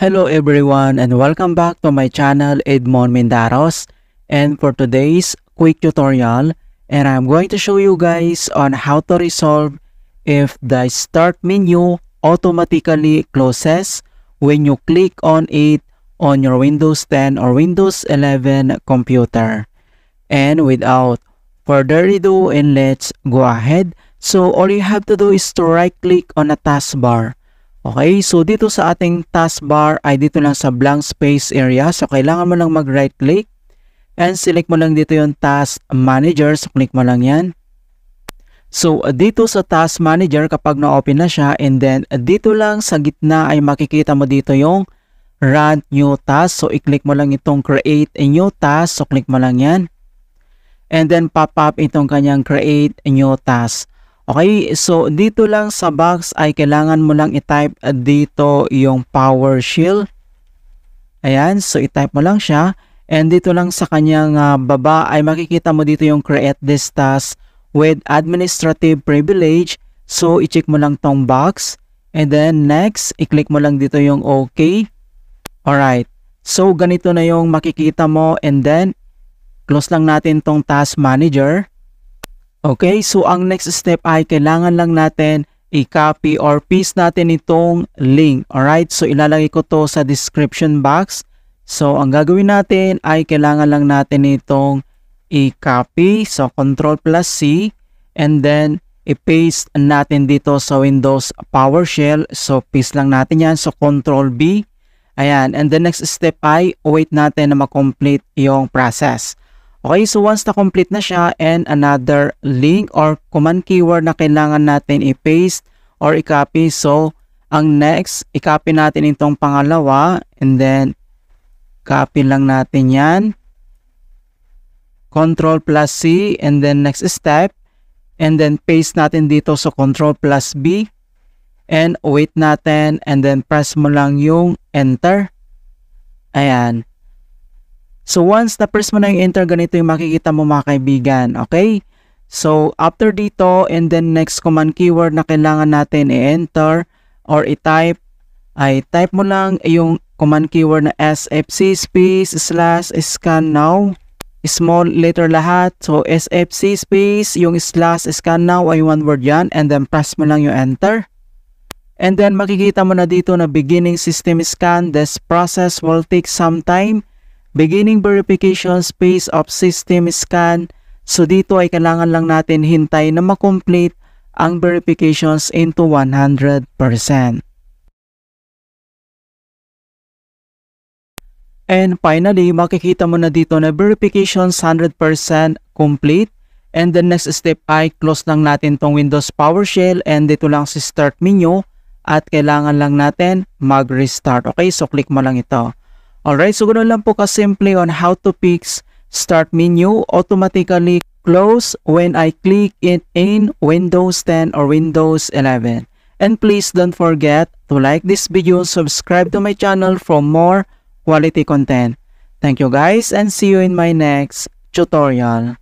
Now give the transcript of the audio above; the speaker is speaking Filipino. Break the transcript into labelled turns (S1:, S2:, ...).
S1: Hello everyone and welcome back to my channel Edmond Mendaros, and for today's quick tutorial, and I'm going to show you guys on how to resolve if the start menu automatically closes when you click on it on your Windows 10 or Windows 11 computer. And without further ado, and let's go ahead. So all you have to do is to right click on a taskbar. Okay, so dito sa ating taskbar ay dito lang sa blank space area. So kailangan mo lang mag right click and select mo lang dito yung task manager. So click mo lang yan. So dito sa task manager kapag na-open na siya, and then dito lang sa gitna ay makikita mo dito yung run new task. So i-click mo lang itong create a new task. So click mo lang yan. And then pop up itong kanyang create a new task. Okay, so dito lang sa box ay kailangan mo lang i-type dito yung PowerShell. Ayan, so i-type mo lang siya. And dito lang sa kanyang baba ay makikita mo dito yung create this task with administrative privilege. So i-check mo lang tong box. And then next, i-click mo lang dito yung OK. Alright, so ganito na yung makikita mo, and then close lang natin tong task manager. Okay, so ang next step ay kailangan lang natin i-copy or paste natin itong link. Alright, so ilalagay ko to sa description box. So ang gagawin natin ay kailangan lang natin itong i-copy. So Ctrl+C, and then i-paste natin dito sa Windows PowerShell. So paste lang natin yan. So Ctrl+B. Ayan, and the next step ay wait natin na ma-complete yung process. Okay, so once na-complete na siya, and another link or command keyword na kailangan natin i-paste or i-copy. So, ang next, i-copy natin itong pangalawa, and then copy lang natin yan. Ctrl+C, and then next step, and then paste natin dito sa Ctrl+B, and wait natin, and then press mo lang yung enter. Ayan. So once na-press mo na yung enter, ganito yung makikita mo mga kaibigan. Okay? So after dito, and then next command keyword na kailangan natin i-enter or i-type, ay type mo lang yung command keyword na sfc space /scan now. Small letter lahat. So sfc space, yung /scan now ay one word yan, and then press mo lang yung enter. And then makikita mo na dito na beginning system scan. This process will take some time. Beginning verification space of system scan. So dito ay kailangan lang natin hintay na ma-complete ang verifications into 100%. And finally, makikita mo na dito na verifications 100% complete. And the next step ay close lang natin tong Windows PowerShell, and dito lang sa start menu at kailangan lang natin mag-restart. Okay, so click mo lang ito. Alright, so ganoon lang po kasimple on how to fix start menu automatically close when I click it in Windows 10 or Windows 11. And please don't forget to like this video and subscribe to my channel for more quality content. Thank you guys, and see you in my next tutorial.